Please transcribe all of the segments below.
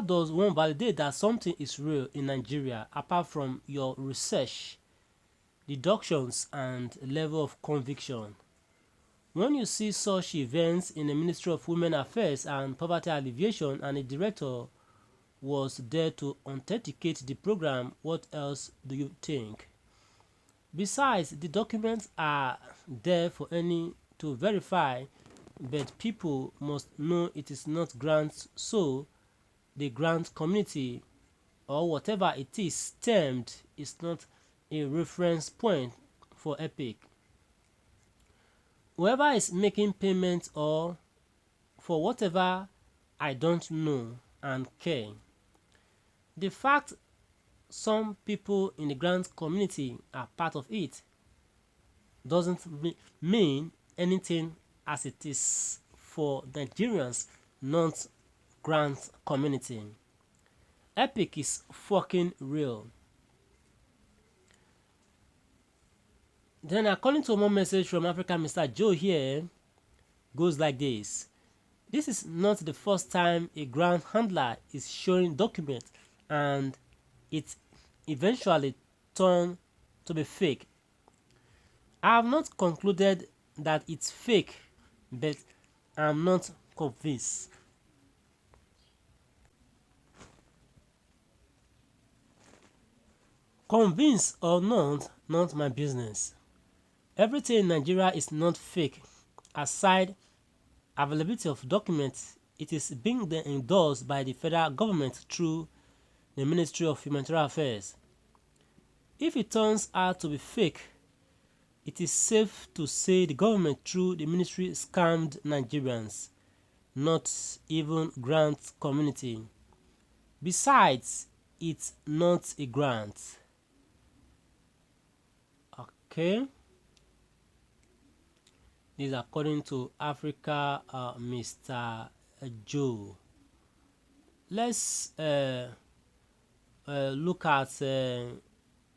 does one validate that something is real in Nigeria apart from your research, deductions, and level of conviction? When you see such events in the Ministry of Women Affairs and Poverty Alleviation and a director was there to authenticate the program, what else do you think? Besides, the documents are there for any to verify, but people must know it is not grants, so the grant community or whatever it is termed is not a reference point for Epic. Whoever is making payments or for whatever, I don't know and care. The fact some people in the grant community are part of it doesn't mean anything as it is for Nigerians not grant community. Epic is fucking real. Then according to one message from African Mr. Joe here, goes like this. This is not the first time a grant handler is showing documents and it eventually turned to be fake. I have not concluded that it's fake, but I'm not convinced. Convinced or not my business. Everything in Nigeria is not fake. Aside availability of documents, it is being endorsed by the federal government through the Ministry of Humanitarian Affairs. If it turns out to be fake, it is safe to say the government through the ministry scammed Nigerians, not even grant community. Besides, it's not a grant. Okay. This is according to Africa Mr. Joe. Let's look at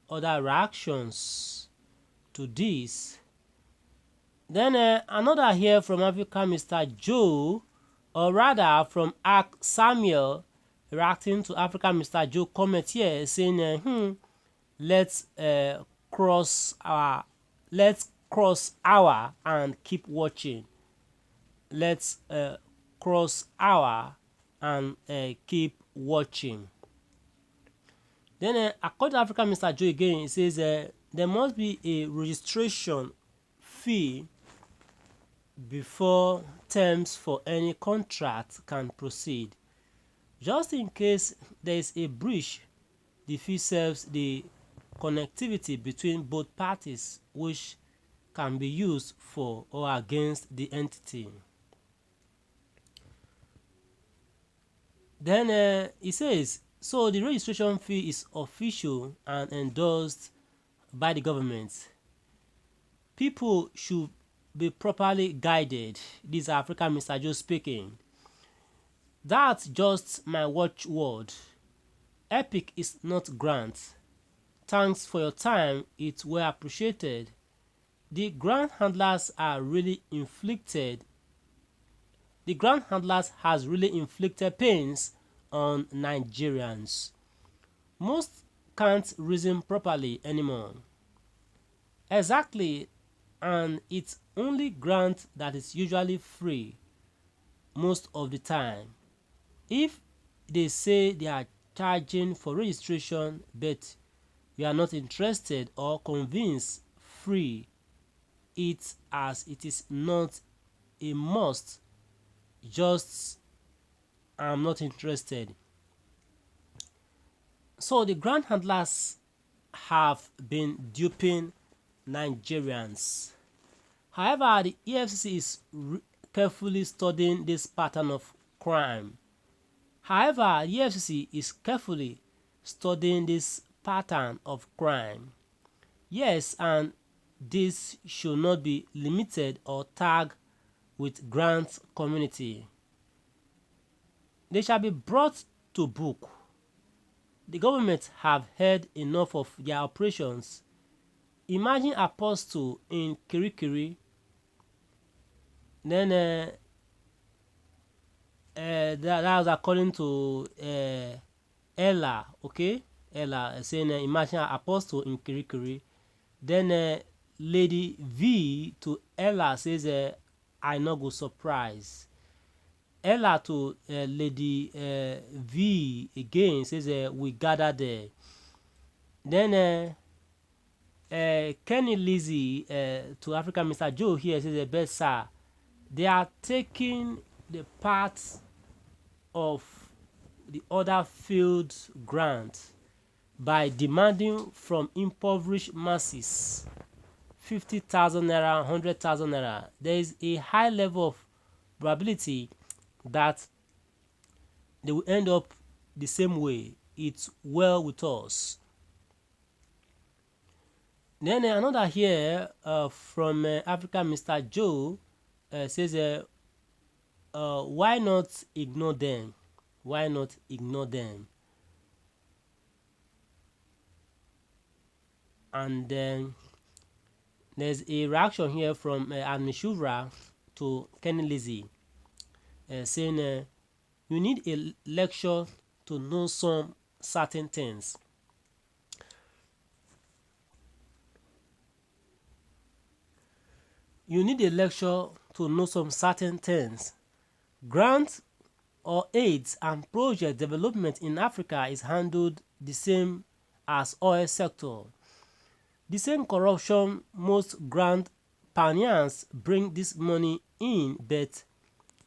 other reactions to this. Then another here from Africa Mr. Joe, or rather from Ak Samuel, reacting to Africa Mr. Joe comment here saying let's cross our and keep watching. Let's cross our and keep watching. Then according to Africa Mr. Joe again, it says there must be a registration fee before terms for any contract can proceed. Just in case there is a breach, the fee serves the connectivity between both parties, which can be used for or against the entity. Then it says, so the registration fee is official and endorsed by the government. People should be properly guided. This is African Mr. Joe speaking. That's just my watchword. Epic is not grant. Thanks for your time, it well appreciated. The grant handlers has really inflicted pains on Nigerians. Most can't reason properly anymore. Exactly, and it's only grant that is usually free most of the time. If they say they are charging for registration but you are not interested or convinced free it as it is not a must, just I'm not interested. So the grant handlers have been duping Nigerians. However, the EFCC is carefully studying this pattern of crime. Yes, and this should not be limited or tagged with grant community. They shall be brought to book. The government have heard enough of their operations. Imagine Apostle in Kirikiri. Then that was according to Ella, okay? Ella saying imagine apostle in Kirikiri. Then Lady V to Ella says I no go surprise. Ella to Lady V again says we gather there. Then Kenny Lizzie to African Mr. Joe here says best sir, they are taking the part of the other field grant by demanding from impoverished masses 50,000 naira, 100,000 naira. There is a high level of probability that they will end up the same way. It's well with us. Then another here from Africa, Mr. Joe says, why not ignore them? Why not ignore them? And then there's a reaction here from Admishura to Kenny Lizzie saying, you need a lecture to know some certain things. You need a lecture to know some certain things. Grants or aids and project development in Africa is handled the same as oil sector. The same corruption most grant pioneers bring this money in, but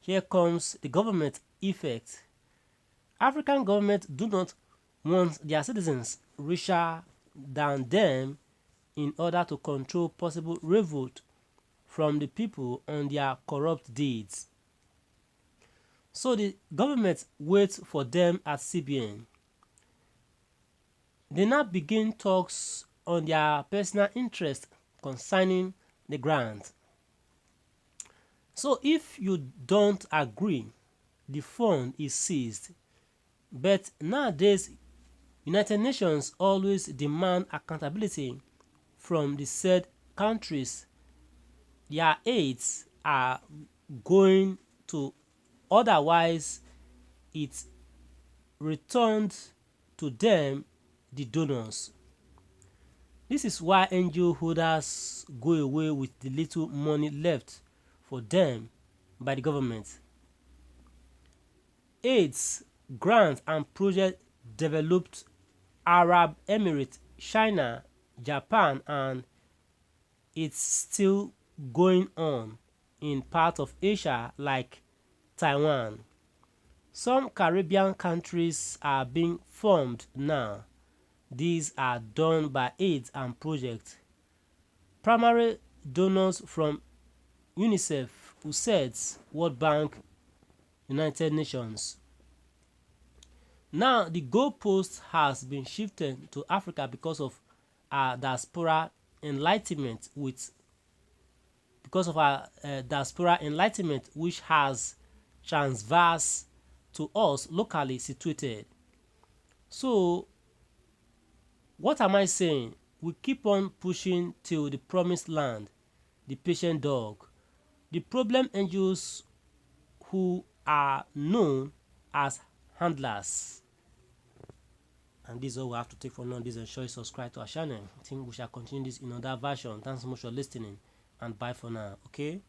here comes the government effect. African governments do not want their citizens richer than them in order to control possible revolt from the people on their corrupt deeds. So the government waits for them at CBN. They now begin talks on their personal interest concerning the grant. So if you don't agree, the fund is seized. But nowadays, United Nations always demand accountability from the said countries their aids are going to, otherwise it returned to them, the donors. This is why NGO holders go away with the little money left for them by the government. Aids, grants and projects developed Arab Emirates, China, Japan, and it's still going on in parts of Asia like Taiwan. Some Caribbean countries are being formed now. These are done by aids and projects. Primary donors from UNICEF, USAID, World Bank, United Nations. Now the goalpost has been shifted to Africa because of our diaspora enlightenment which has transversed to us locally situated. So what am I saying? We keep on pushing till the promised land, the patient dog. The problem NGOs who are known as handlers. And this is all we have to take for now. This is ensure you subscribe to our channel. I think we shall continue this in another version. Thanks so much for listening and bye for now. Okay.